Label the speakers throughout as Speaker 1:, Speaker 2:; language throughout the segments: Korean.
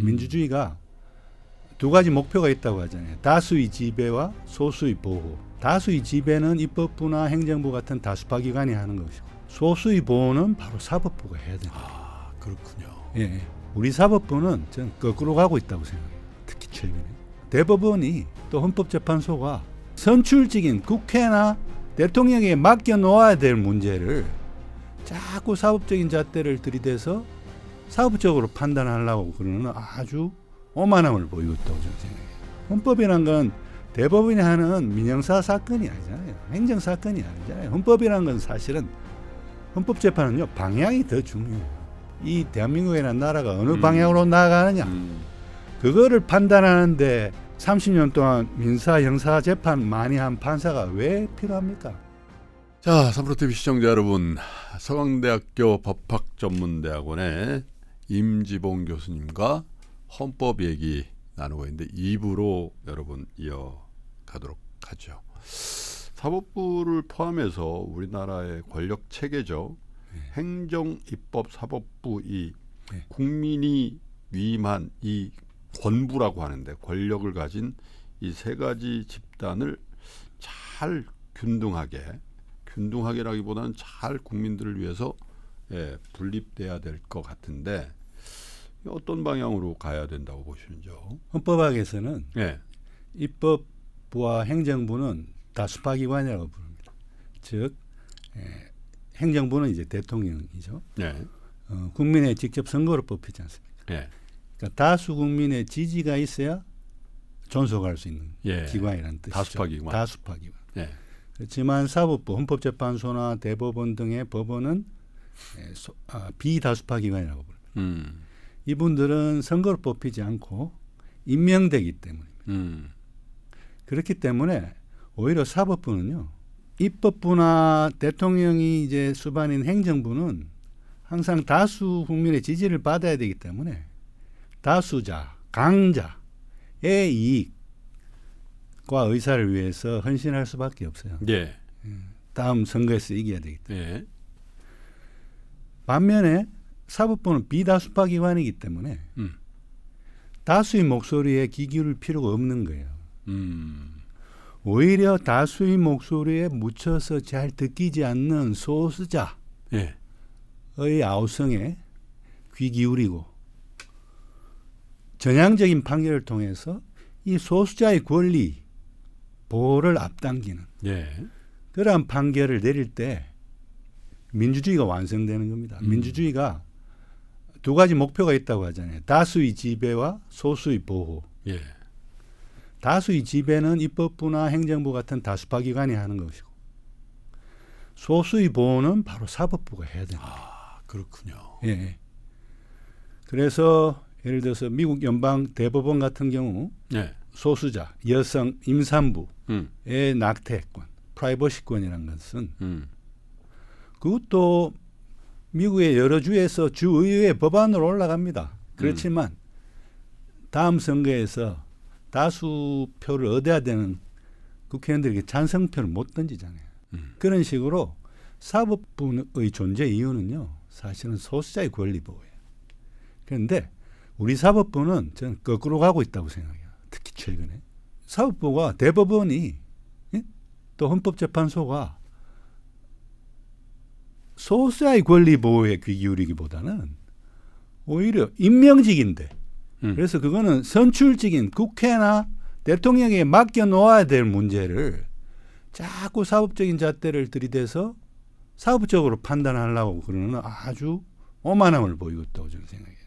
Speaker 1: 민주주의가 두 가지 목표가 있다고 하잖아요. 다수의 지배와 소수의 보호. 다수의 지배는 입법부나 행정부 같은 다수파 기관이 하는 것이고, 소수의 보호는 바로 사법부가 해야 됩니다.
Speaker 2: 아, 그렇군요.
Speaker 1: 예, 우리 사법부는 전 거꾸로 가고 있다고 생각해요. 특히 최근에 대법원이 또 헌법재판소가 선출직인 국회나 대통령에게 맡겨 놓아야 될 문제를 자꾸 사법적인 잣대를 들이대서 사법적으로 판단하려고 그러는 아주 오만함을 보이고 있다고 저는 생각해요. 헌법이란 건 대법원이 하는 민형사 사건이 아니잖아요. 행정사건이 아니잖아요. 헌법이란 건 사실은 헌법재판은요, 방향이 더 중요해요. 이 대한민국이라는 나라가 어느 방향으로 나아가느냐, 그거를 판단하는데 30년 동안 민사 형사 재판 많이 한 판사가 왜 필요합니까?
Speaker 2: 자, 3프로TV 시청자 여러분, 서강대학교 법학전문대학원의 임지봉 교수님과 헌법 얘기 나누고 있는데 2부로 여러분 이어가도록 하죠. 사법부를 포함해서 우리나라의 권력 체계죠. 행정, 입법, 사법부, 이 국민이 위임한 이 권부라고 하는데, 권력을 가진 이 세 가지 집단을 잘 균등하게라기보다는 잘 국민들을 위해서 분립돼야 될 것 같은데, 어떤 방향으로 가야 된다고 보시는지요?
Speaker 1: 헌법학에서는 입법부와 행정부는 다수파 기관이라고 부릅니다. 즉 행정부는 이제 대통령이죠. 국민의 직접 선거로 뽑히지 않습니까? 그러니까 다수 국민의 지지가 있어야 존속할 수 있는 기관이라는 뜻이죠.
Speaker 2: 다수파 기관.
Speaker 1: 다수파 기관. 그렇지만 사법부, 헌법재판소나 대법원 등의 법원은 비다수파 기관이라고 부릅니다. 이분들은 선거로 뽑히지 않고 임명되기 때문입니다. 그렇기 때문에 오히려 사법부는요, 입법부나 대통령이 이제 수반인 행정부는 항상 다수 국민의 지지를 받아야 되기 때문에 다수자, 강자의 이익과 의사를 위해서 헌신할 수밖에 없어요. 다음 선거에서 이겨야 되기 때문에. 반면에 사법부는 비다수파 기관이기 때문에 다수의 목소리에 귀 기울일 필요가 없는 거예요. 오히려 다수의 목소리에 묻혀서 잘 듣기지 않는 소수자의 아우성에 귀 기울이고 전향적인 판결을 통해서 이 소수자의 권리 보호를 앞당기는 그러한 판결을 내릴 때 민주주의가 완성되는 겁니다. 민주주의가 두 가지 목표가 있다고 하잖아요. 다수의 지배와 소수의 보호. 다수의 지배는 입법부나 행정부 같은 다수파 기관이 하는 것이고, 소수의 보호는 바로 사법부가 해야 됩니다.
Speaker 2: 아, 그렇군요.
Speaker 1: 그래서 예를 들어서 미국 연방 대법원 같은 경우 소수자, 여성, 임산부의 낙태권, 프라이버시권이라는 것은 그것도 미국의 여러 주에서 주의회 법안으로 올라갑니다. 그렇지만 다음 선거에서 다수표를 얻어야 되는 국회의원들에게 찬성표를 못 던지잖아요. 그런 식으로 사법부의 존재 이유는요, 사실은 소수자의 권리 보호예요. 그런데 우리 사법부는 저는 거꾸로 가고 있다고 생각해요. 특히 최근에 사법부가, 대법원이 또 헌법재판소가 소수자의 권리 보호에 귀 기울이기보다는 오히려 임명직인데, 그래서 그거는 선출직인 국회나 대통령에게 맡겨 놓아야 될 문제를 자꾸 사법적인 잣대를 들이대서 사법적으로 판단하려고 그러는 아주 오만함을 보이고 있다고 저는 생각해요.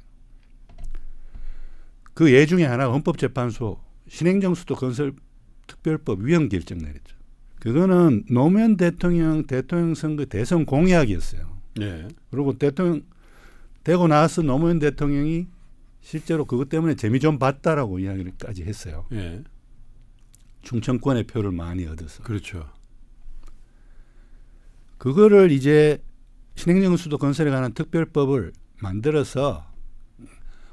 Speaker 1: 그 예 중에 하나가 헌법재판소 신행정수도 건설특별법 위헌 결정 내렸죠. 그거는 노무현 대통령 선거 대선 공약이었어요. 그리고 대통령 되고 나서 노무현 대통령이 실제로 그것 때문에 재미 좀 봤다라고 이야기까지 했어요. 충청권의 표를 많이 얻어서.
Speaker 2: 그렇죠.
Speaker 1: 그거를 이제 신행정수도 건설에 관한 특별법을 만들어서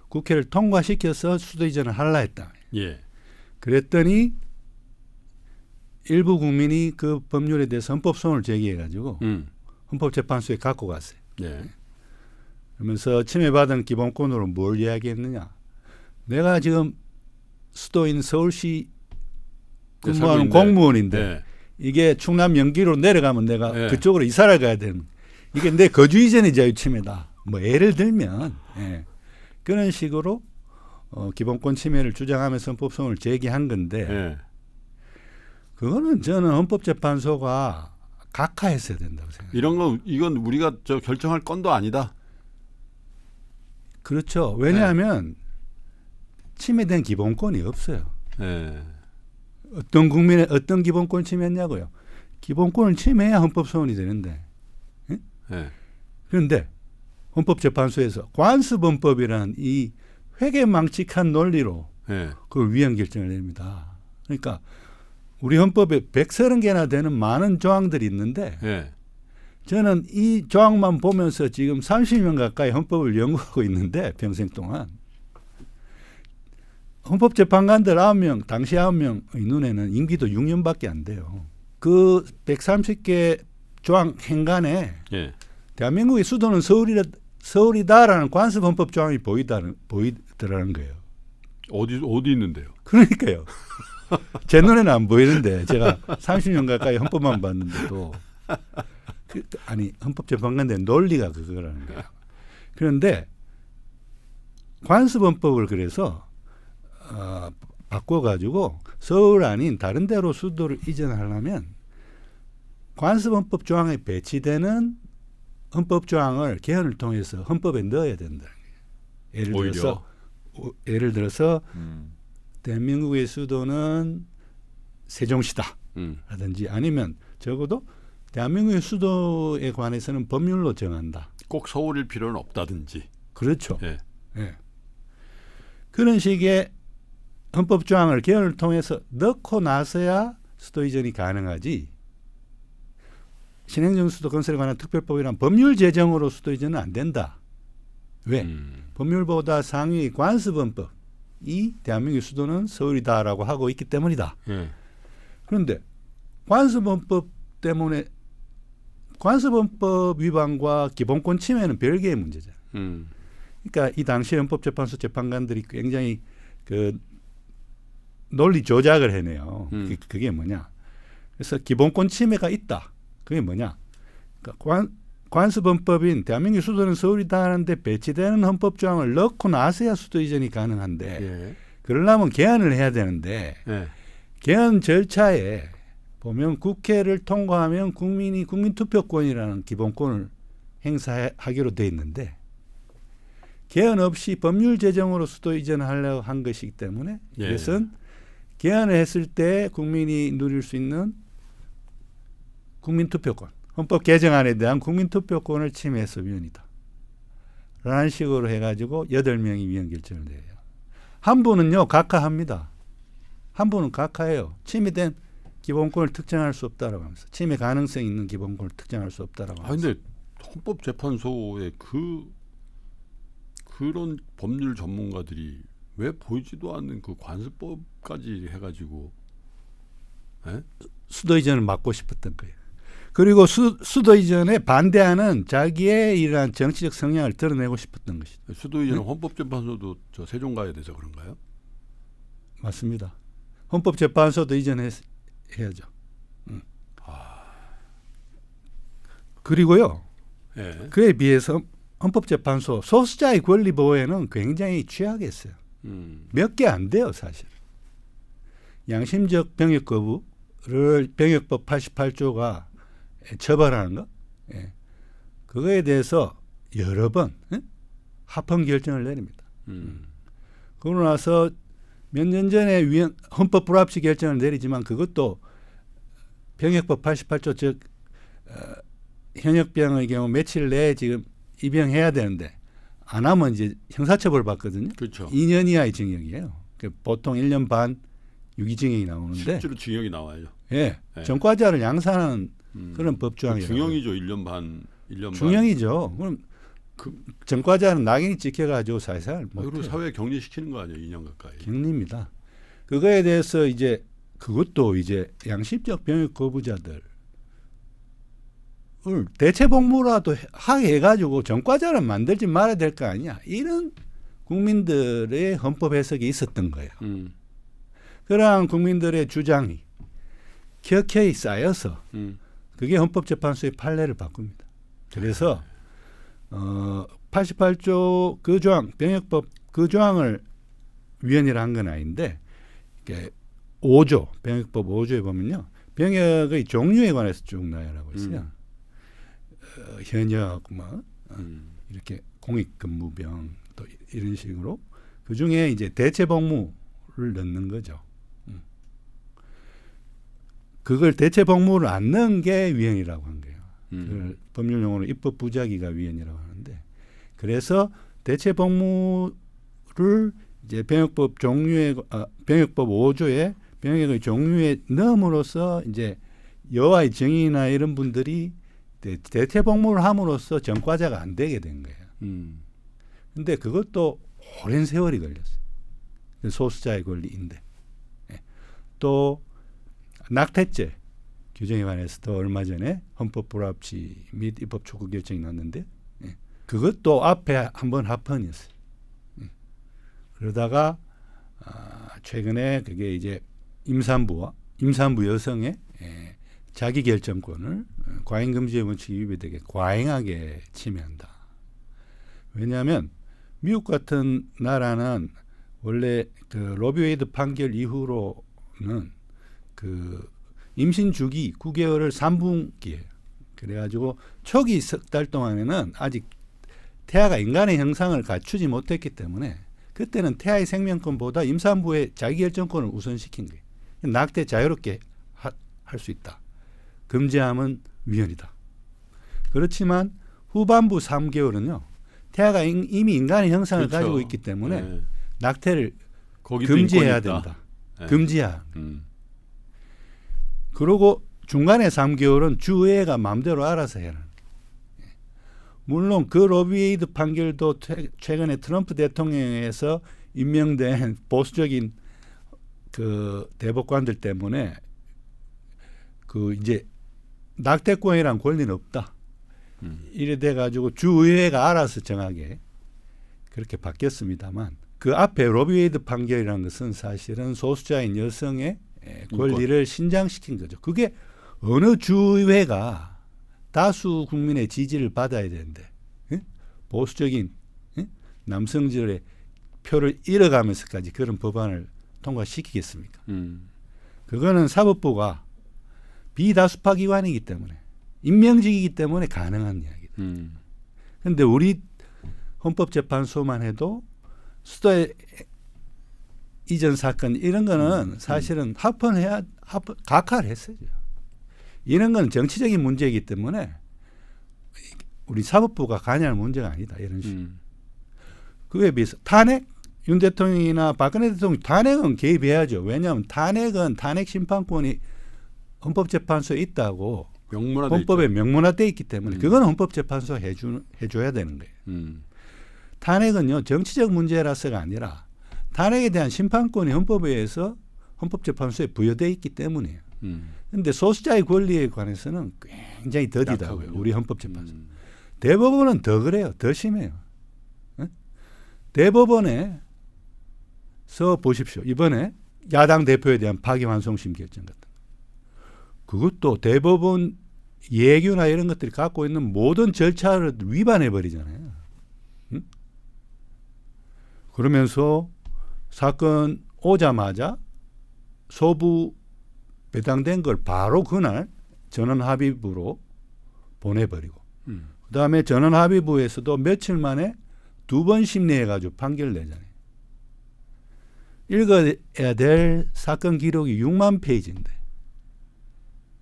Speaker 1: 국회를 통과시켜서 수도 이전을 하려 했다. 그랬더니 일부 국민이 그 법률에 대해서 헌법소원을 제기해가지고 헌법재판소에 갖고 갔어요. 그러면서 침해받은 기본권으로 뭘 이야기했느냐. 내가 지금 수도인 서울시
Speaker 2: 네,
Speaker 1: 근무하는
Speaker 2: 살고 있는데.
Speaker 1: 공무원인데
Speaker 2: 네.
Speaker 1: 이게 충남 연기로 내려가면 내가
Speaker 2: 네.
Speaker 1: 그쪽으로 이사를 가야 되는 이게 내 거주 이전의 자유침해다. 뭐 예를 들면 그런 식으로 기본권 침해를 주장하면서 헌법소원을 제기한 건데
Speaker 2: 네.
Speaker 1: 그거는 저는 헌법재판소가 각하했어야 된다고 생각해요.
Speaker 2: 이런 건 이건 우리가 결정할 건도 아니다.
Speaker 1: 그렇죠. 왜냐하면 침해된 기본권이 없어요.
Speaker 2: 네.
Speaker 1: 어떤 국민의 어떤 기본권을 침해했냐고요. 기본권을 침해해야 헌법소원이 되는데.
Speaker 2: 네.
Speaker 1: 그런데 헌법재판소에서 관습헌법이라는 이 회계망측한 논리로
Speaker 2: 네.
Speaker 1: 그걸 위헌 결정을 냅니다. 그러니까 우리 헌법에 130개나 되는 많은 조항들이 있는데
Speaker 2: 네.
Speaker 1: 저는 이 조항만 보면서 지금 30년 가까이 헌법을 연구하고 있는데 평생 동안 헌법재판관들 9명, 당시 9명의 눈에는 임기도 6년밖에 안 돼요. 그 130개 조항 행간에
Speaker 2: 네.
Speaker 1: 대한민국의 수도는 서울이다라는 관습헌법 조항이 보이더라는 거예요.
Speaker 2: 어디 있는데요?
Speaker 1: 그러니까요. 제 눈에는 안 보이는데 제가 30년 가까이 헌법만 봤는데도 아니 헌법재판관의 논리가 그거라는 거예요. 그런데 관습헌법을 그래서 바꿔가지고 서울 아닌 다른 데로 수도를 이전하려면 관습헌법 조항에 배치되는 헌법 조항을 개헌을 통해서 헌법에 넣어야 된다는 거예요. 예를 들어서 대한민국의 수도는 세종시다 라든지 아니면 적어도 대한민국의 수도에 관해서는 법률로 정한다.
Speaker 2: 꼭 서울일 필요는 없다든지.
Speaker 1: 그렇죠.
Speaker 2: 네.
Speaker 1: 네. 그런 식의 헌법 조항을 개헌을 통해서 넣고 나서야 수도 이전이 가능하지. 신행정 수도 건설에 관한 특별법이란 법률 제정으로 수도 이전은 안 된다. 왜? 법률보다 상위 관습헌법. 이 대한민국의 수도는 서울이다라고 하고 있기 때문이다. 그런데 관습헌법 때문에 관습헌법 위반과 기본권 침해는 별개의 문제잖아요. 그러니까 이 당시 헌법재판소 재판관들이 굉장히 그 논리 조작을 해내요. 그게 뭐냐? 그래서 기본권 침해가 있다. 그게 뭐냐? 그러니까 관습헌법인 대한민국 수도는 서울이다 하는데 배치되는 헌법 조항을 넣고 나서야 수도 이전이 가능한데 그러려면 개헌을 해야 되는데 개헌 절차에 보면 국회를 통과하면 국민이 국민투표권이라는 기본권을 행사하기로 돼 있는데 개헌 없이 법률 제정으로 수도 이전을 하려고 한 것이기 때문에 이것은 개헌을 했을 때 국민이 누릴 수 있는 국민투표권, 헌법 개정안에 대한 국민투표권을 침해해서 위헌이다. 라는 식으로 해가지고 8명이 위헌 결정을 내요. 한 분은요 각하합니다. 한 분은 각하해요. 침해된 기본권을 특정할 수 없다라고 하면서 침해 가능성이 있는 기본권을 특정할 수 없다라고 하면서.
Speaker 2: 근데 헌법재판소에 그런 법률 전문가들이 왜 보이지도 않는 그 관습법까지 해가지고
Speaker 1: 수도 이전을 막고 싶었던 거예요. 그리고 수도 이전에 반대하는 자기의 이러한 정치적 성향을 드러내고 싶었던 것이죠.
Speaker 2: 수도 이전은 헌법재판소도 저 세종 가야 돼서 그런가요?
Speaker 1: 맞습니다. 헌법재판소도 이전해야죠. 그리고요. 그에 비해서 헌법재판소 소수자의 권리 보호에는 굉장히 취약했어요. 몇 개 안 돼요, 사실. 양심적 병역 거부를 병역법 88조가 처벌하는 거, 그거에 대해서 여러 번 합헌 결정을 내립니다. 그러고 나서 몇 년 전에 헌법 불합치 결정을 내리지만 그것도 병역법 88조 즉 현역병의 경우 며칠 내에 지금 입영해야 되는데 안 하면 이제 형사처벌 받거든요.
Speaker 2: 그렇죠.
Speaker 1: 2년 이하의 징역이에요. 보통 1년 반 유기징역이 나오는데
Speaker 2: 실제로 징역이 나와요.
Speaker 1: 전과자를 양산하는 그런 법조항이에요.
Speaker 2: 중형이죠. 1년 반.
Speaker 1: 중형이죠. 그럼 전과자는 낙인이 찍혀가지고 살살
Speaker 2: 그리고 사회에 격리시키는 거 아니에요. 2년 가까이.
Speaker 1: 격리입니다. 그거에 대해서 이제 그것도 이제 양심적 병역 거부자들 대체 복무라도 하게 해가지고 전과자를 만들지 말아야 될 거 아니야. 이런 국민들의 헌법 해석이 있었던 거예요.
Speaker 2: 음.
Speaker 1: 그러한 국민들의 주장이 켜켜이 쌓여서
Speaker 2: 음.
Speaker 1: 그게 헌법재판소의 판례를 바꿉니다. 그래서 88조 그 조항, 병역법 그 조항을 위헌이라 한 건 아닌데, 이게 5조, 병역법 5조에 보면요, 병역의 종류에 관해서 쭉 나열하고 있어요. 현역, 뭐 이렇게 공익근무병 또 이런 식으로 그 중에 이제 대체복무를 넣는 거죠. 그걸 대체복무를 안 넣은 게 위헌이라고 한 거예요. 그걸 법률 용어로 입법 부작위가 위헌이라고 하는데, 그래서 대체복무를 이제 병역법 종류에 병역법 5조에 병역의 종류에 넣음으로써 이제 여와의 정의나 이런 분들이 대체복무를 함으로써 전과자가 안 되게 된 거예요. 근데 그것도 오랜 세월이 걸렸어요. 소수자의 권리인데. 또 낙태죄 규정에 관해서도 얼마 전에 헌법 불합치 및 입법 촉구 결정이 났는데, 그것도 앞에 한번 합헌이었어요. 그러다가 최근에 그게 이제 임산부 여성의 자기 결정권을 과잉금지의 원칙이 위배되게 과잉하게 침해한다. 왜냐하면 미국 같은 나라는 원래 그 로비웨이드 판결 이후로는 그 임신 주기 9개월을 3분기예요. 그래가지고 초기 석 달 동안에는 아직 태아가 인간의 형상을 갖추지 못했기 때문에 그때는 태아의 생명권보다 임산부의 자기결정권을 우선시킨 거예요. 낙태 자유롭게 할 수 있다. 금지함은 위헌이다. 그렇지만 후반부 3개월은요. 태아가 이미 인간의 형상을
Speaker 2: 그렇죠.
Speaker 1: 가지고 있기 때문에
Speaker 2: 네.
Speaker 1: 낙태를
Speaker 2: 거기도
Speaker 1: 금지해야
Speaker 2: 인권이 있다.
Speaker 1: 된다.
Speaker 2: 네.
Speaker 1: 금지해야. 그리고 중간에 3개월은 주의회가 마음대로 알아서 해라. 물론 그 로비웨이드 판결도 최근에 트럼프 대통령에서 임명된 보수적인 그 대법관들 때문에 그 이제 낙태권이란 권리는 없다. 이래 돼 가지고 주의회가 알아서 정하게 그렇게 바뀌었습니다만, 그 앞에 로비웨이드 판결이라는 것은 사실은 소수자인 여성의 권리를 신장시킨 거죠. 그게 어느 주의회가 다수 국민의 지지를 받아야 되는데, 보수적인 남성들의 표를 잃어가면서까지 그런 법안을 통과시키겠습니까? 그거는 사법부가 비다수파 기관이기 때문에, 임명직이기 때문에 가능한 이야기다. 그런데 우리 헌법재판소만 해도 수도 이전 사건 이런 거는 사실은 각하를 했어요. 이런 건 정치적인 문제이기 때문에 우리 사법부가 관여할 문제가 아니다. 이런 식으로. 그에 비해서 탄핵, 윤 대통령이나 박근혜 대통령 탄핵은 개입해야죠. 왜냐하면 탄핵은 탄핵 심판권이 헌법재판소에 있다고 헌법에 명문화되어 있기 때문에 그건 헌법재판소가 해줘야 되는 거예요. 탄핵은요, 정치적 문제라서가 아니라 탄핵에 대한 심판권이 헌법에 의해서 헌법재판소에 부여되어 있기 때문이에요. 그런데 소수자의 권리에 관해서는 굉장히 더디다고요. 우리 헌법재판소. 대법원은 더 그래요. 더 심해요. 대법원에서 보십시오. 이번에 야당 대표에 대한 파기환송심 결정 같은 거. 그것도 대법원 예규나 이런 것들이 갖고 있는 모든 절차를 위반해 버리잖아요. 그러면서 사건 오자마자 소부 배당된 걸 바로 그날 전원합의부로 보내버리고, 그다음에 전원합의부에서도 며칠 만에 2번 심리해가지고 판결을 내잖아요. 읽어야 될 사건 기록이 6만 페이지인데,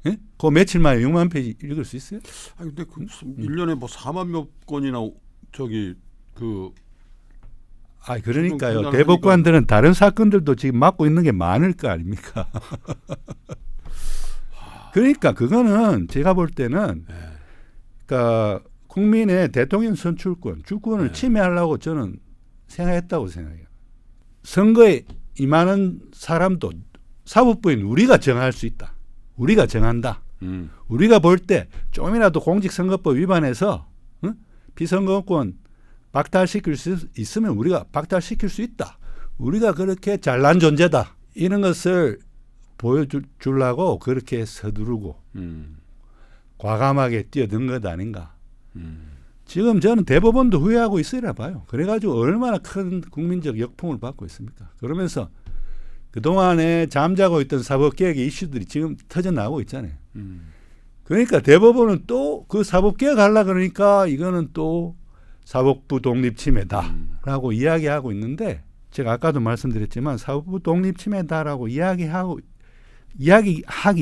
Speaker 1: 예? 그 며칠 만에 6만 페이지 읽을 수 있어요?
Speaker 2: 아 근데 그 1년에 뭐 4만 몇 건이나
Speaker 1: 그러니까요. 대법관들은 다른 사건들도 지금 맡고 있는 게 많을 거 아닙니까? 그러니까 그거는 제가 볼 때는 그러니까 국민의 대통령 선출권, 주권을 침해하려고 저는 생각했다고 생각해요. 선거에 임하는 사람도 사법부인 우리가 정할 수 있다. 우리가 정한다. 우리가 볼 때 조금이라도 공직선거법 위반해서 비선거권 박탈시킬 수 있으면 우리가 박탈시킬 수 있다. 우리가 그렇게 잘난 존재다. 이런 것을 보여주려고 그렇게 서두르고 과감하게 뛰어든 것 아닌가. 지금 저는 대법원도 후회하고 있으라 봐요. 그래가지고 얼마나 큰 국민적 역풍을 받고 있습니까. 그러면서 그동안에 잠자고 있던 사법개혁의 이슈들이 지금 터져나오고 있잖아요. 그러니까 대법원은 또 그 사법개혁 하려고 그러니까 이거는 또 사법부 독립침해다라고 이야기하고 있는데 제가 아까도 말씀드렸지만 사법부 독립침해다라고 이야기하기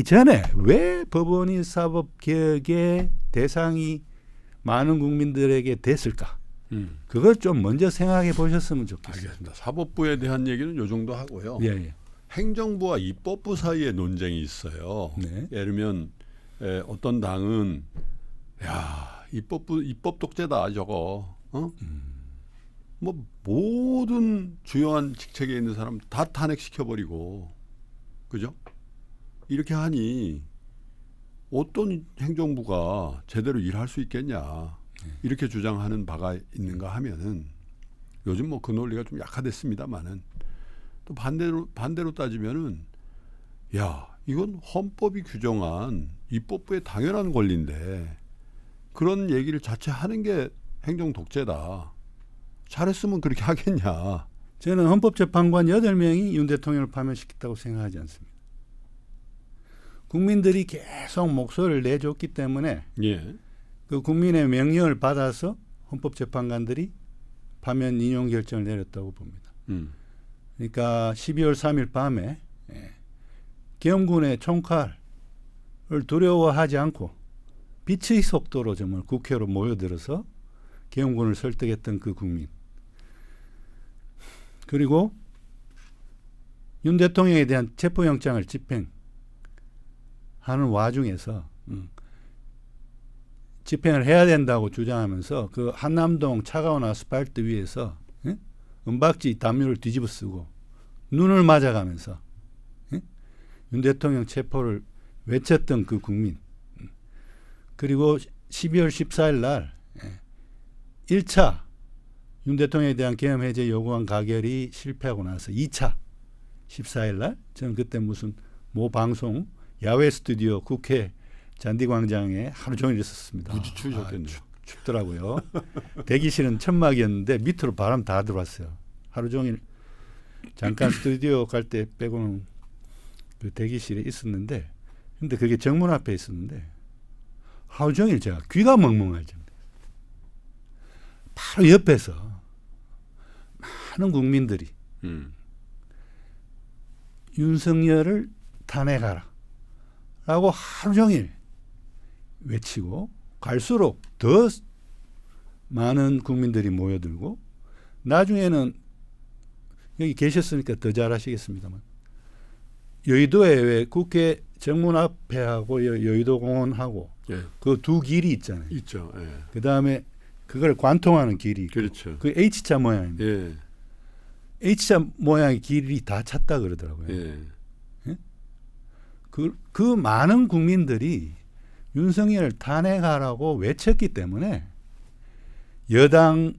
Speaker 1: 전에 왜 법원이 사법개혁의 대상이 많은 국민들에게 됐을까? 그걸 좀 먼저 생각해 보셨으면 좋겠어요.
Speaker 2: 알겠습니다. 사법부에 대한 얘기는 요 정도 하고요.
Speaker 1: 예, 예.
Speaker 2: 행정부와 입법부 사이에 논쟁이 있어요.
Speaker 1: 네.
Speaker 2: 예를 들면 어떤 당은 야 입법부 입법 독재다 저거. 뭐 모든 주요한 직책에 있는 사람 다 탄핵시켜버리고 그죠? 이렇게 하니 어떤 행정부가 제대로 일할 수 있겠냐 이렇게 주장하는 바가 있는가 하면은 요즘 뭐 그 논리가 좀 약화됐습니다만은 또 반대로 따지면은 야 이건 헌법이 규정한 입법부의 당연한 권리인데 그런 얘기를 자체 하는 게 행정 독재다. 잘했으면 그렇게 하겠냐.
Speaker 1: 저는 헌법재판관 8명이 윤 대통령을 파면시켰다고 생각하지 않습니다. 국민들이 계속 목소리를 내줬기 때문에
Speaker 2: 예.
Speaker 1: 그 국민의 명령을 받아서 헌법재판관들이 파면 인용 결정을 내렸다고 봅니다. 그러니까 12월 3일 밤에 계엄군의 총칼을 두려워하지 않고 빛의 속도로 정말 국회로 모여들어서 계엄군을 설득했던 그 국민. 그리고 윤 대통령에 대한 체포영장을 집행하는 와중에서 집행을 해야 된다고 주장하면서 그 한남동 차가운 아스팔트 위에서 은박지 담요를 뒤집어 쓰고 눈을 맞아가면서 윤 대통령 체포를 외쳤던 그 국민. 그리고 12월 14일 날 1차 윤 대통령에 대한 계엄 해제 요구안 가결이 실패하고 나서 2차 14일 날 저는 그때 무슨 모 방송 야외 스튜디오 국회 잔디광장에 하루 종일 있었습니다.
Speaker 2: 무지 추우셨겠네요.
Speaker 1: 춥더라고요. 대기실은 천막이었는데 밑으로 바람 다 들어왔어요. 하루 종일 잠깐 스튜디오 갈 때 빼고는 그 대기실에 있었는데 근데 그게 정문 앞에 있었는데 하루 종일 제가 귀가 멍멍할 정도. 바로 옆에서 많은 국민들이 윤석열을 탄핵하라 라고 하루 종일 외치고 갈수록 더 많은 국민들이 모여들고 나중에는 여기 계셨으니까 더 잘 아시겠습니다만 여의도에 왜 국회 정문 앞에 하고 여의도 공원하고
Speaker 2: 예.
Speaker 1: 그 두 길이 있잖아요.
Speaker 2: 있죠. 예.
Speaker 1: 그 다음에 그걸 관통하는 길이 있고
Speaker 2: 그렇죠.
Speaker 1: 그 H자 모양입니다.
Speaker 2: 예.
Speaker 1: H자 모양의 길이 다 찼다 그러더라고요.
Speaker 2: 예.
Speaker 1: 그 많은 국민들이 윤석열을 탄핵하라고 외쳤기 때문에 여당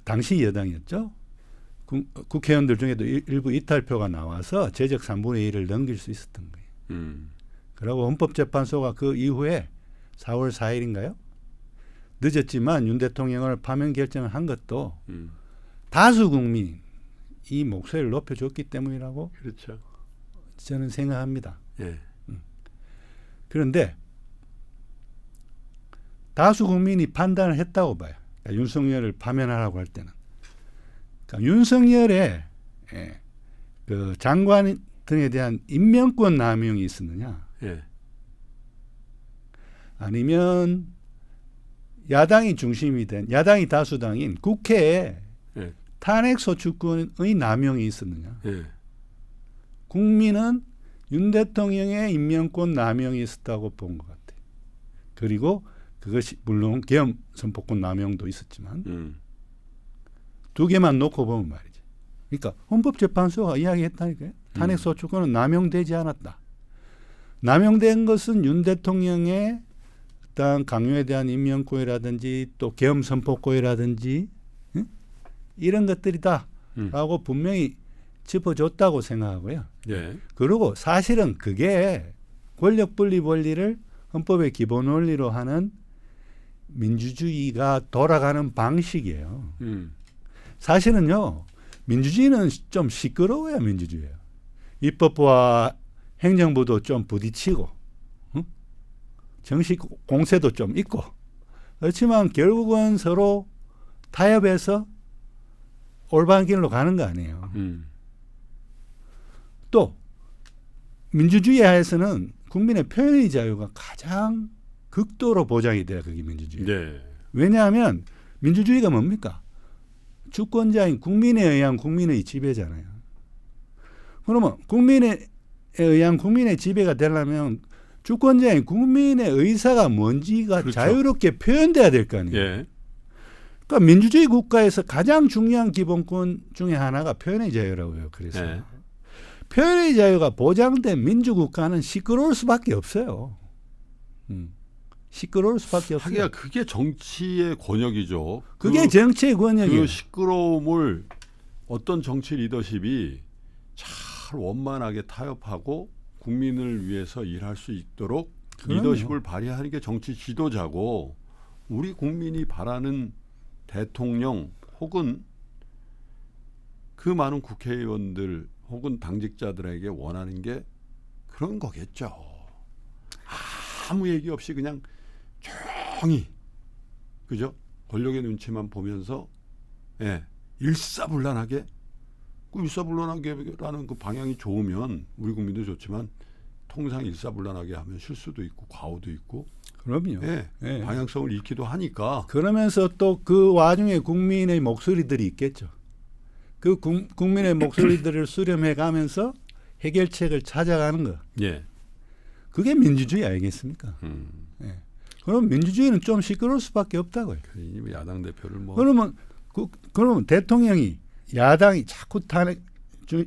Speaker 1: 당시 여당이었죠. 국회의원들 중에도 일부 이탈표가 나와서 제적 3분의 1을 넘길 수 있었던 거예요. 그리고 헌법재판소가 그 이후에 4월 4일인가요? 늦었지만 윤 대통령을 파면 결정을 한 것도 다수 국민이 목소리를 높여줬기 때문이라고
Speaker 2: 그렇죠.
Speaker 1: 저는 생각합니다.
Speaker 2: 예.
Speaker 1: 그런데 다수 국민이 판단을 했다고 봐요. 그러니까 윤석열을 파면하라고 할 때는. 그러니까 윤석열의 그 장관 등에 대한 임명권 남용이 있었느냐?
Speaker 2: 예.
Speaker 1: 아니면 야당이 중심이 된 야당이 다수당인 국회에
Speaker 2: 예.
Speaker 1: 탄핵소추권의 남용이 있었느냐?
Speaker 2: 예.
Speaker 1: 국민은 윤 대통령의 임명권 남용이 있었다고 본 것 같아요. 그리고 그것이 물론 계엄 선포권 남용도 있었지만 두 개만 놓고 보면 말이죠. 그러니까 헌법재판소가 이야기했다니까요. 탄핵소추권은 남용되지 않았다. 남용된 것은 윤 대통령의 어떤 강요에 대한 임명권이라든지 또 계엄 선포권이라든지 이런 것들이다라고 분명히 짚어줬다고 생각하고요.
Speaker 2: 예.
Speaker 1: 그리고 사실은 그게 권력 분립 원리를 헌법의 기본 원리로 하는 민주주의가 돌아가는 방식이에요. 사실은요, 민주주의는 좀 시끄러워야 민주주의예요. 입법부와 행정부도 좀 부딪히고, 정식 공세도 좀 있고, 그렇지만 결국은 서로 타협해서 올바른 길로 가는 거 아니에요. 또 민주주의 하에서는 국민의 표현의 자유가 가장 극도로 보장이 돼야 그게 민주주의.
Speaker 2: 네.
Speaker 1: 왜냐하면 민주주의가 뭡니까? 주권자인 국민에 의한 국민의 지배잖아요. 그러면 국민에 의한 국민의 지배가 되려면 주권자인 국민의 의사가 뭔지가
Speaker 2: 그렇죠.
Speaker 1: 자유롭게 표현돼야 될 거 아니에요.
Speaker 2: 예.
Speaker 1: 그러니까 민주주의 국가에서 가장 중요한 기본권 중에 하나가 표현의 자유라고요. 그래서
Speaker 2: 예.
Speaker 1: 표현의 자유가 보장된 민주국가는 시끄러울 수밖에 없어요. 시끄러울 수밖에 없어요.
Speaker 2: 하기야 그게 정치의 권역이죠.
Speaker 1: 그게 정치의 권역이에요.
Speaker 2: 그 시끄러움을 어떤 정치 리더십이 잘 원만하게 타협하고 국민을 위해서 일할 수 있도록
Speaker 1: 그럼요.
Speaker 2: 리더십을 발휘하는 게 정치 지도자고, 우리 국민이 바라는 대통령 혹은 그 많은 국회의원들 혹은 당직자들에게 원하는 게 그런 거겠죠. 아무 얘기 없이 그냥 조용히, 그죠? 권력의 눈치만 보면서, 예, 일사불란하게, 그 일사불란하게라는 그 방향이 좋으면 우리 국민도 좋지만 통상 일사불란하게 하면 실수도 있고 과오도 있고,
Speaker 1: 그럼요.
Speaker 2: 예,
Speaker 1: 예.
Speaker 2: 방향성을 잃기도 하니까.
Speaker 1: 그러면서 또 그 와중에 국민의 목소리들이 있겠죠. 그 국민의 목소리들을 수렴해 가면서 해결책을 찾아가는 거.
Speaker 2: 예.
Speaker 1: 그게 민주주의 아니겠습니까? 예. 그럼 민주주의는 좀 시끄러울 수밖에 없다고요.
Speaker 2: 그 야당 대표를 뭐
Speaker 1: 그러면 대통령이 야당이 자꾸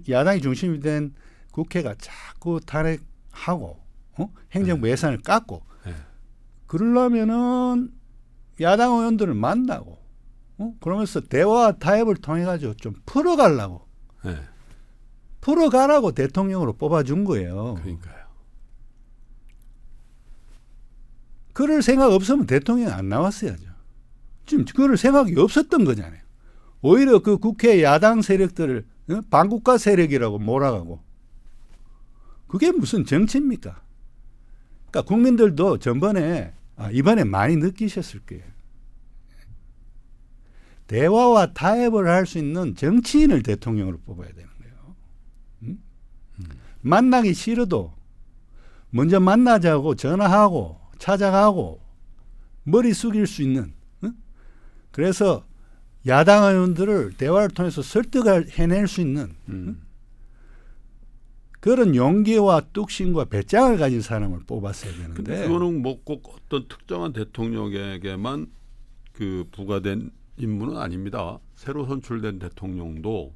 Speaker 1: 야당이 중심이 된 국회가 자꾸 탄핵하고 행정부 예산을 깎고
Speaker 2: 네.
Speaker 1: 그러려면은 야당 의원들을 만나고 그러면서 대화와 타협을 통해 가지고 좀 풀어가려고
Speaker 2: 네.
Speaker 1: 풀어가라고 대통령으로 뽑아준 거예요.
Speaker 2: 그러니까요.
Speaker 1: 그럴 생각 없으면 대통령이 안 나왔어야죠. 지금 그럴 생각이 없었던 거잖아요. 오히려 그 국회 야당 세력들을 반국가 세력이라고 몰아가고, 그게 무슨 정치입니까? 그러니까 국민들도 이번에 많이 느끼셨을 거예요. 대화와 타협을 할 수 있는 정치인을 대통령으로 뽑아야 되는 거예요. 만나기 싫어도 먼저 만나자고 전화하고 찾아가고 머리 숙일 수 있는, 그래서 야당 의원들을 대화를 통해서 설득을 해낼 수 있는 그런 용기와 뚝심과 배짱을 가진 사람을 뽑았어야 되는데.
Speaker 2: 근데 그거는 뭐 꼭 어떤 특정한 대통령에게만 그 부과된 임무는 아닙니다. 새로 선출된 대통령도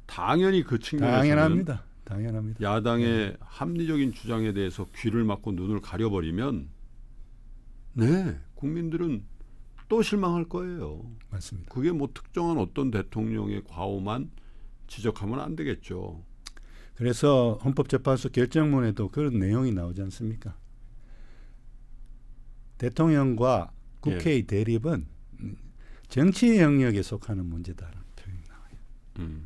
Speaker 2: 당연히 그 측면에서는
Speaker 1: 당연합니다.
Speaker 2: 야당의 합리적인 주장에 대해서 귀를 막고 눈을 가려버리면, 네, 국민들은 또 실망할 거예요.
Speaker 1: 맞습니다.
Speaker 2: 그게 뭐 특정한 어떤 대통령의 과오만 지적하면 안 되겠죠.
Speaker 1: 그래서 헌법재판소 결정문에도 그런 내용이 나오지 않습니까? 대통령과 국회의 대립은 정치 영역에 속하는 문제다라는 표현이 나와요.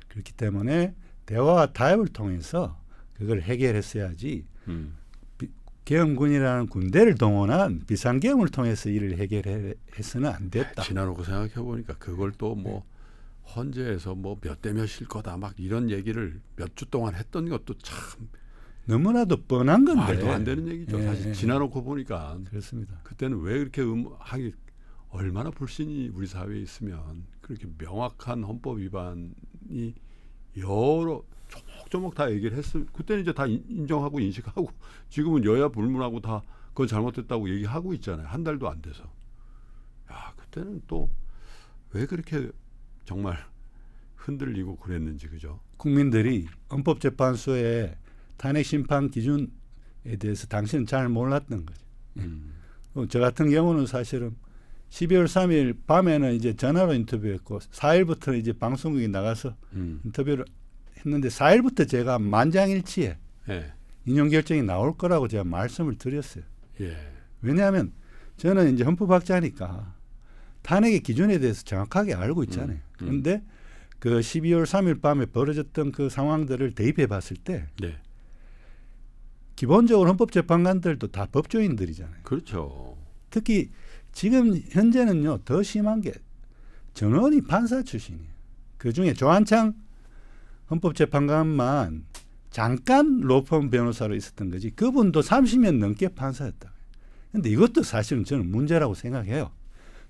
Speaker 1: 그렇기 때문에 대화와 타협을 통해서 그걸 해결했어야지 계엄군이라는 군대를 동원한 비상계엄을 통해서 이를 해결해서는 안 됐다.
Speaker 2: 지나놓고 생각해 보니까 그걸 또 뭐 헌재에서 뭐 몇 대 몇일 거다 막 이런 얘기를 몇 주 동안 했던 것도 참
Speaker 1: 너무나도 뻔한 건데.
Speaker 2: 말도 안 되는 얘기죠.
Speaker 1: 예,
Speaker 2: 사실
Speaker 1: 예.
Speaker 2: 지나놓고 보니까.
Speaker 1: 그렇습니다.
Speaker 2: 그때는 왜 그렇게 하기, 얼마나 불신이 우리 사회에 있으면 그렇게 명확한 헌법 위반이 여러 조목조목 다 얘기를 했을, 그때는 이제 다 인정하고 인식하고, 지금은 여야 불문하고 다 그건 잘못됐다고 얘기하고 있잖아요. 한 달도 안 돼서. 야, 그때는 또 왜 그렇게 정말 흔들리고 그랬는지, 그죠?
Speaker 1: 국민들이 헌법재판소의 탄핵 심판 기준에 대해서 당신은 잘 몰랐던 거죠. 저 같은 경우는 사실은 12월 3일 밤에는 이제 전화로 인터뷰했고 4일부터는 이제 방송국에 나가서 인터뷰를 했는데 4일부터 제가 만장일치에
Speaker 2: 예.
Speaker 1: 인용 결정이 나올 거라고 제가 말씀을 드렸어요.
Speaker 2: 예.
Speaker 1: 왜냐하면 저는 이제 헌법학자니까 탄핵의 기준에 대해서 정확하게 알고 있잖아요. 그런데 그 12월 3일 밤에 벌어졌던 그 상황들을 대입해 봤을 때
Speaker 2: 네.
Speaker 1: 기본적으로 헌법재판관들도 다 법조인들이잖아요.
Speaker 2: 그렇죠.
Speaker 1: 특히 지금 현재는요 더 심한 게 전원이 판사 출신이에요. 그중에 조한창 헌법재판관만 잠깐 로펌 변호사로 있었던 거지 그분도 30년 넘게 판사였다. 그런데 이것도 사실은 저는 문제라고 생각해요.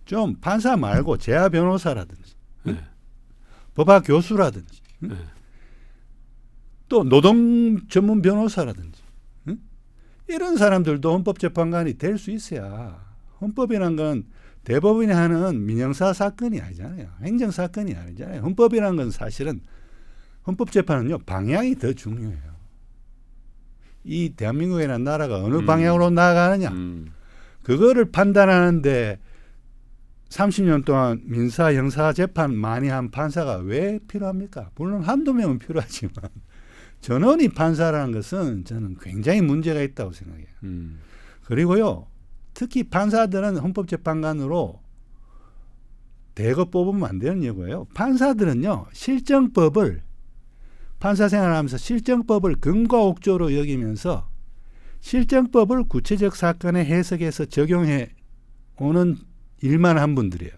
Speaker 1: 좀 판사 말고 재하 변호사라든지
Speaker 2: 네.
Speaker 1: 법학 교수라든지
Speaker 2: 네.
Speaker 1: 또 노동 전문 변호사라든지 이런 사람들도 헌법재판관이 될 수 있어야 헌법이란 건 대법원이 하는 민형사 사건이 아니잖아요. 행정사건이 아니잖아요. 헌법이란 건 사실은 헌법재판은요 방향이 더 중요해요. 이 대한민국이라는 나라가 어느 방향으로 나아가느냐 그거를 판단하는데 30년 동안 민사 형사 재판 많이 한 판사가 왜 필요합니까? 물론 한두 명은 필요하지만 전원이 판사라는 것은 저는 굉장히 문제가 있다고 생각해요. 그리고요 특히 판사들은 헌법재판관으로 대거 뽑으면 안 되는 이유고요. 판사들은요 실정법을 판사 생활하면서 실정법을 근과 옥조로 여기면서 실정법을 구체적 사건에 해석해서 적용해 오는 일만 한 분들이에요.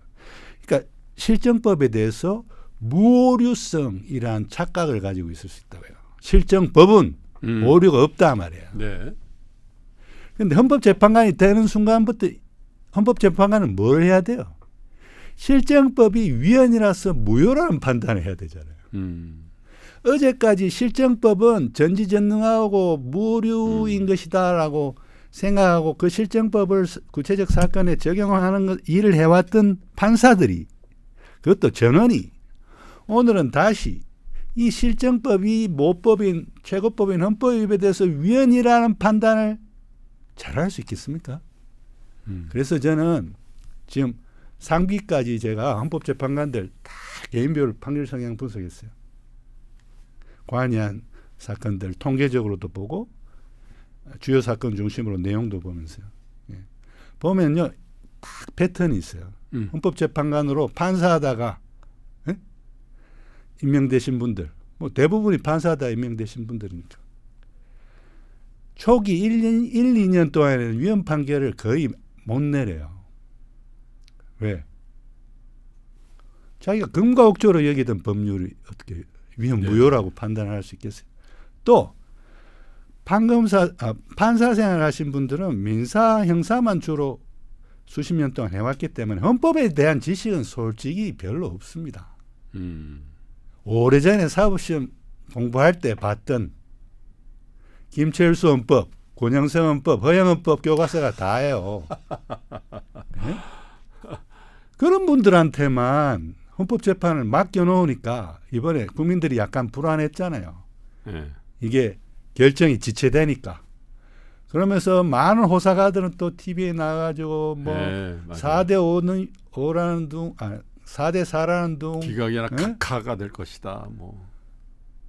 Speaker 1: 그러니까 실정법에 대해서 무오류성이란 착각을 가지고 있을 수 있다고요. 실정법은 오류가 없다 말이에요.
Speaker 2: 네.
Speaker 1: 그런데 헌법재판관이 되는 순간부터 헌법재판관은 뭘 해야 돼요? 실정법이 위헌이라서 무효라는 판단을 해야 되잖아요. 어제까지 실정법은 전지전능하고 무오류인 것이다라고 생각하고 그 실정법을 구체적 사건에 적용하는 일을 해왔던 판사들이 그것도 전원이 오늘은 다시 이 실정법이 모법인 최고법인 헌법에 대해서 위헌이라는 판단을 잘할 수 있겠습니까? 그래서 저는 지금 상비까지 제가 헌법재판관들 다 개인별 판결 성향 분석했어요. 관여한 사건들 통계적으로도 보고 주요 사건 중심으로 내용도 보면서요. 예. 보면요, 딱 패턴이 있어요. 헌법재판관으로 판사하다가 예? 임명되신 분들, 뭐 대부분이 판사하다 임명되신 분들이니까 초기 1, 2년 동안에는 위헌 판결을 거의 못 내려요. 왜? 자기가 금과 옥조로 여기던 법률이 어떻게 위헌 무효라고 판단할 수 있겠어요? 또 판사 생활하신 분들은 민사 형사만 주로 수십 년 동안 해왔기 때문에 헌법에 대한 지식은 솔직히 별로 없습니다. 오래전에 사법시험 공부할 때 봤던 김철수 헌법, 권영생 헌법, 허영헌법 교과서가 다예요. 네? 그런 분들한테만 헌법재판을 맡겨놓으니까 이번에 국민들이 약간 불안했잖아요.
Speaker 2: 네.
Speaker 1: 이게 결정이 지체되니까. 그러면서 많은 호사가들은 또 TV에 나가가지고 뭐
Speaker 2: 네,
Speaker 1: 4대 5라는 둥, 4대 4라는 둥.
Speaker 2: 기각이나
Speaker 1: 네?
Speaker 2: 각하가 될 것이다. 뭐.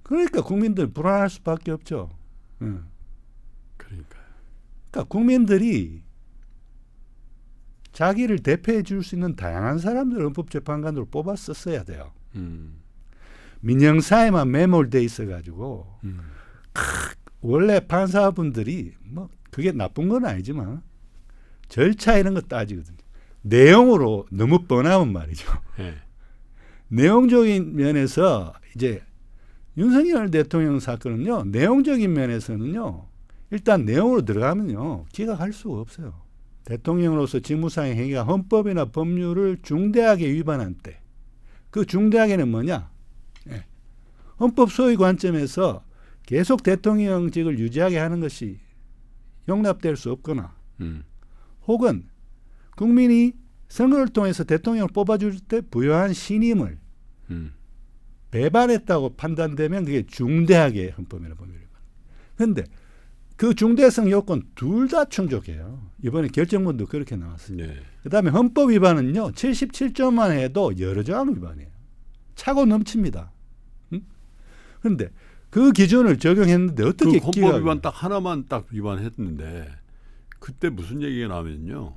Speaker 1: 그러니까 국민들 불안할 수밖에 없죠.
Speaker 2: 그러니까요.
Speaker 1: 그러니까 국민들이 자기를 대표해 줄 수 있는 다양한 사람들을 헌법재판관으로 뽑았었어야 돼요. 민영사에만 매몰돼 있어가지고 원래 판사분들이 뭐 그게 나쁜 건 아니지만 절차 이런 거 따지거든요. 내용으로 너무 뻔하면 말이죠.
Speaker 2: 네.
Speaker 1: 내용적인 면에서 이제 윤석열 대통령 사건은요. 내용적인 면에서는요. 일단 내용으로 들어가면요. 기각할 수가 없어요. 대통령으로서 직무상의 행위가 헌법이나 법률을 중대하게 위반한 때 그 중대하게는 뭐냐? 예. 헌법 소위 관점에서 계속 대통령직을 유지하게 하는 것이 용납될 수 없거나 혹은 국민이 선거를 통해서 대통령을 뽑아줄 때 부여한 신임을 배반했다고 판단되면 그게 중대하게 헌법이나 법률이. 그런데 그 중대성 요건 둘 다 충족해요. 이번에 결정문도 그렇게 나왔어요.
Speaker 2: 네.
Speaker 1: 그다음에 헌법 위반은요. 77조만 해도 여러 조항 위반이에요. 차고 넘칩니다. 응? 그런데 그 기준을 적용했는데 어떻게
Speaker 2: 그 헌법 위반 딱 하나만 딱 위반했는데 그때 무슨 얘기가 나오면요.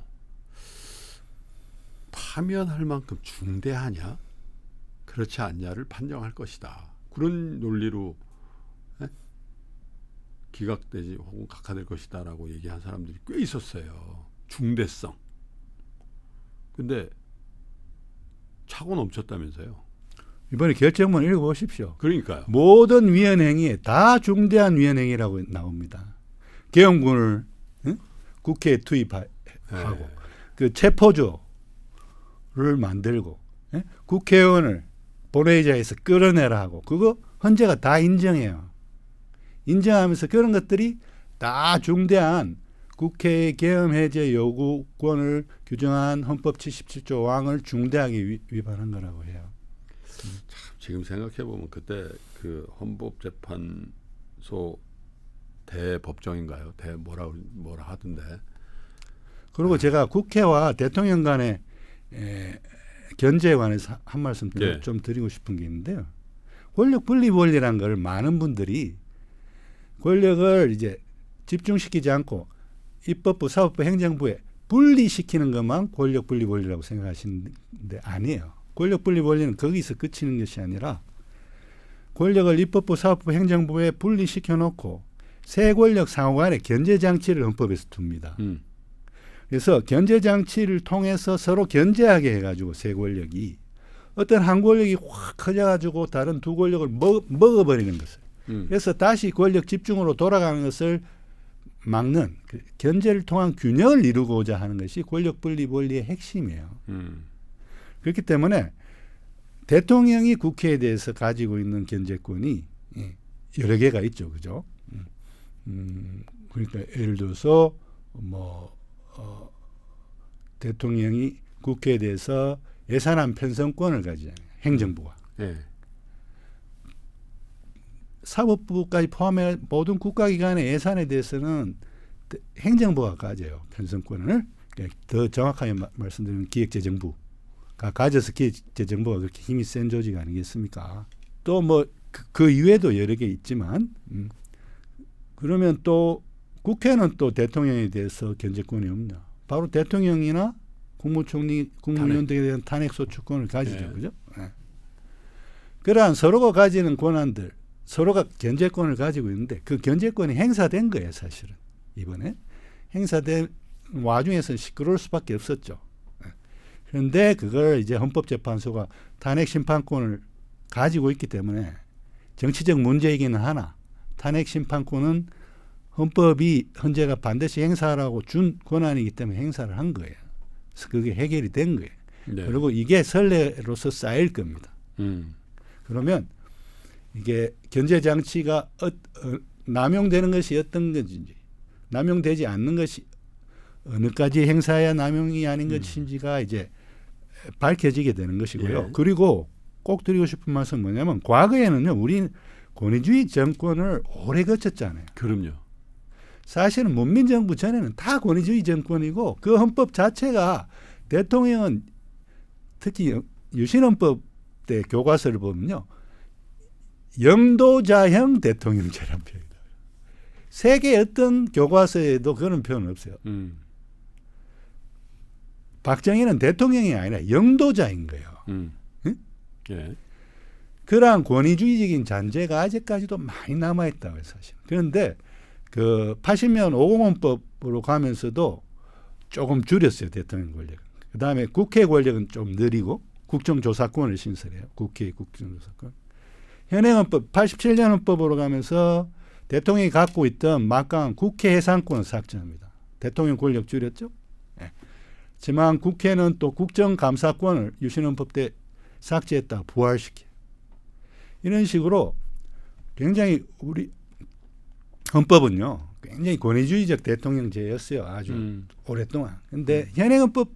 Speaker 2: 파면할 만큼 중대하냐? 그렇지 않냐를 판정할 것이다. 그런 논리로 기각되지 혹은 각하될 것이다라고 얘기한 사람들이 꽤 있었어요. 중대성. 근데 차고 넘쳤다면서요.
Speaker 1: 이번에 결정문 읽어보십시오.
Speaker 2: 그러니까요.
Speaker 1: 모든 위헌 행위에 다 중대한 위헌 행위라고 나옵니다. 계엄군을 국회에 투입하고
Speaker 2: 네.
Speaker 1: 그 체포조를 만들고 국회의원을 본회의장에서 끌어내라 하고 그거 헌재가 다 인정해요. 인정하면서 그런 것들이 다 중대한 국회의 계엄 해제 요구권을 규정한 헌법 77조 5항을 중대하게 위반한 거라고 해요.
Speaker 2: 지금 생각해 보면 그때 그 헌법재판소 대법정인가요? 뭐라 하던데.
Speaker 1: 그리고 제가 국회와 대통령 간의 견제에 관해서 한 말씀
Speaker 2: 네.
Speaker 1: 좀 드리고 싶은 게 있는데요. 권력 분립 원리라는 걸 많은 분들이 권력을 이제 집중시키지 않고 입법부, 사법부, 행정부에 분리시키는 것만 권력 분립 원리라고 생각하시는데 아니에요. 권력 분립 원리는 거기서 그치는 것이 아니라 권력을 입법부, 사법부, 행정부에 분리시켜 놓고 세 권력 상호 간의 견제 장치를 헌법에서 둡니다. 그래서 견제 장치를 통해서 서로 견제하게 해가지고 세 권력이 어떤 한 권력이 확 커져가지고 다른 두 권력을 먹어버리는 것을. 그래서 다시 권력 집중으로 돌아가는 것을 막는 그 견제를 통한 균형을 이루고자 하는 것이 권력 분립 원리의 핵심이에요. 그렇기 때문에 대통령이 국회에 대해서 가지고 있는 견제권이 여러 개가 있죠, 그죠? 그러니까 예를 들어서 대통령이 국회에 대해서 예산안 편성권을 가지잖아요. 행정부가.
Speaker 2: 네.
Speaker 1: 사법부까지 포함해 모든 국가기관의 예산에 대해서는 행정부가 가져요. 편성권을. 더 정확하게 말씀드리면 기획재정부가 가져서 기획재정부가 그렇게 힘이 센 조직 아니겠습니까? 또 그 이외에도 여러 개 있지만 그러면 또 국회는 또 대통령에 대해서 견제권이 없냐? 바로 대통령이나 국무총리, 국무위원들에 대한 탄핵소추권을 가지죠.
Speaker 2: 네.
Speaker 1: 그죠? 네. 그러한 서로가 가지는 권한들, 서로가 견제권을 가지고 있는데 그 견제권이 행사된 거예요, 사실은. 이번에. 행사된 와중에서는 시끄러울 수밖에 없었죠. 네. 그런데 그걸 이제 헌법재판소가 탄핵심판권을 가지고 있기 때문에 정치적 문제이기는 하나 탄핵심판권은 헌재가 반드시 행사하라고 준 권한이기 때문에 행사를 한 거예요. 그래서 그게 해결이 된 거예요.
Speaker 2: 네.
Speaker 1: 그리고 이게 선례로서 쌓일 겁니다. 그러면 이게 견제장치가 남용되는 것이 어떤 것인지 남용되지 않는 것이 어느까지 행사해야 남용이 아닌 것인지가 이제 밝혀지게 되는 것이고요.
Speaker 2: 예.
Speaker 1: 그리고 꼭 드리고 싶은 말씀은 뭐냐면 과거에는요. 우린 권위주의 정권을 오래 거쳤잖아요.
Speaker 2: 그럼요.
Speaker 1: 사실은 문민정부 전에는 다 권위주의 정권이고 그 헌법 자체가 대통령은 특히 유신헌법 때 교과서를 보면요. 영도자형 대통령제란 표현이다. 세계 어떤 교과서에도 그런 표현은 없어요. 박정희는 대통령이 아니라 영도자인 거예요. 응?
Speaker 2: 예.
Speaker 1: 그러한 권위주의적인 잔재가 아직까지도 많이 남아있다고 해요, 사실. 그런데 그 80년 50헌법으로 가면서도 조금 줄였어요, 대통령 권력은. 그 다음에 국회 권력은 좀 느리고 국정조사권을 신설해요. 국회의 국정조사권. 현행헌법 87년 헌법으로 가면서 대통령이 갖고 있던 막강한 국회 해산권을 삭제합니다. 대통령 권력 줄였죠. 네. 하지만 국회는 또 국정감사권을 유신헌법 때 삭제했다가 부활시켜요. 이런 식으로 굉장히 우리 헌법은요. 굉장히 권위주의적 대통령제였어요. 아주 오랫동안. 그런데 현행헌법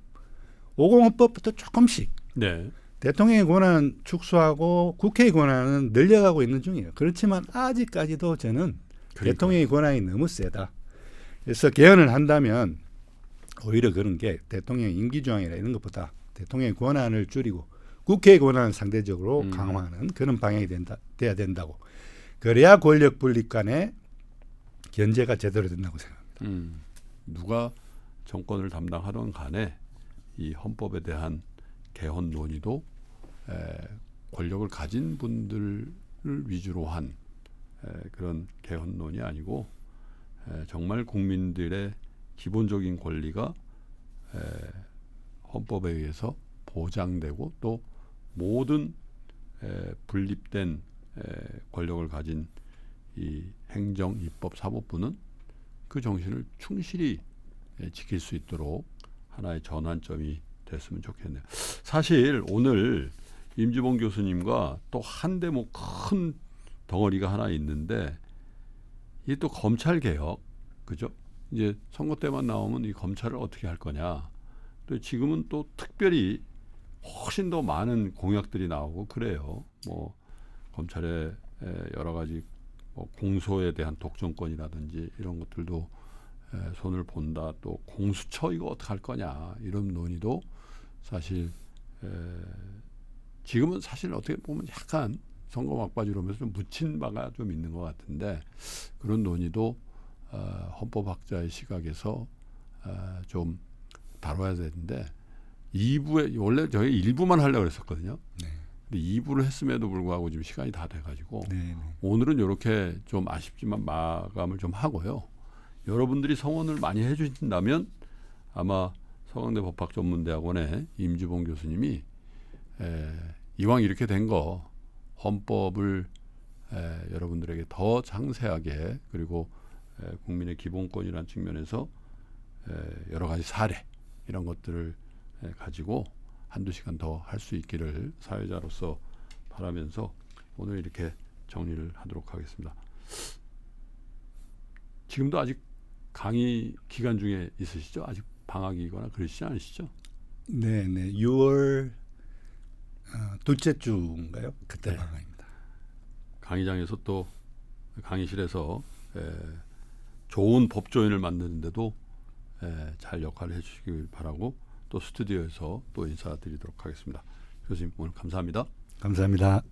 Speaker 1: 50헌법부터 조금씩
Speaker 2: 네.
Speaker 1: 대통령의 권한 축소하고 국회의 권한은 늘려가고 있는 중이에요. 그렇지만 아직까지도 저는 대통령의 권한이 너무 세다. 그래서 개헌을 한다면 오히려 그런 게 대통령 임기조항이나 이런 것보다 대통령의 권한을 줄이고 국회의 권한을 상대적으로 강화하는 그런 방향이 돼야 된다고. 그래야 권력 분립 간의 견제가 제대로 된다고 생각합니다.
Speaker 2: 누가 정권을 담당하던 간에 이 헌법에 대한 개헌 논의도 권력을 가진 분들을 위주로 한 그런 개헌론이 아니고 정말 국민들의 기본적인 권리가 헌법에 의해서 보장되고 또 모든 분립된 권력을 가진 이 행정, 입법, 사법부는 그 정신을 충실히 지킬 수 있도록 하나의 전환점이 됐으면 좋겠네요. 사실 오늘 임주봉 교수님과 또 한 대목 큰 덩어리가 하나 있는데 이게 또 검찰 개혁, 그죠? 이제 선거 때만 나오면 이 검찰을 어떻게 할 거냐. 또 지금은 또 특별히 훨씬 더 많은 공약들이 나오고 그래요. 뭐 검찰의 여러 가지 뭐 공소에 대한 독점권이라든지 이런 것들도 손을 본다. 또 공수처 이거 어떻게 할 거냐 이런 논의도 사실 지금은 사실 어떻게 보면 약간 선거 막바지로 면서 좀 묻힌 바가 좀 있는 것 같은데 그런 논의도 헌법학자의 시각에서 좀 다뤄야 되는데 2부에 원래 저희 1부만 하려고 그랬었거든요.
Speaker 1: 네.
Speaker 2: 근데 2부를 했음에도 불구하고 지금 시간이 다 돼가지고
Speaker 1: 네.
Speaker 2: 오늘은 이렇게 좀 아쉽지만 마감을 좀 하고요. 여러분들이 성원을 많이 해주신다면 아마 서강대 법학전문대학원의 임주봉 교수님이 이왕 이렇게 된 거 헌법을 여러분들에게 더 상세하게 그리고 국민의 기본권이라는 측면에서 여러 가지 사례 이런 것들을 가지고 한두 시간 더 할 수 있기를 사회자로서 바라면서 오늘 이렇게 정리를 하도록 하겠습니다. 지금도 아직 강의 기간 중에 있으시죠? 아직 방학이거나 그러시지 않으시죠?
Speaker 1: 네. 6월 둘째 주인가요? 그때
Speaker 2: 네.
Speaker 1: 방학입니다.
Speaker 2: 강의장에서 또 강의실에서 좋은 법조인을 만드는데도 잘 역할을 해주시길 바라고 또 스튜디오에서 또 인사드리도록 하겠습니다. 교수님 오늘 감사합니다.
Speaker 1: 감사합니다.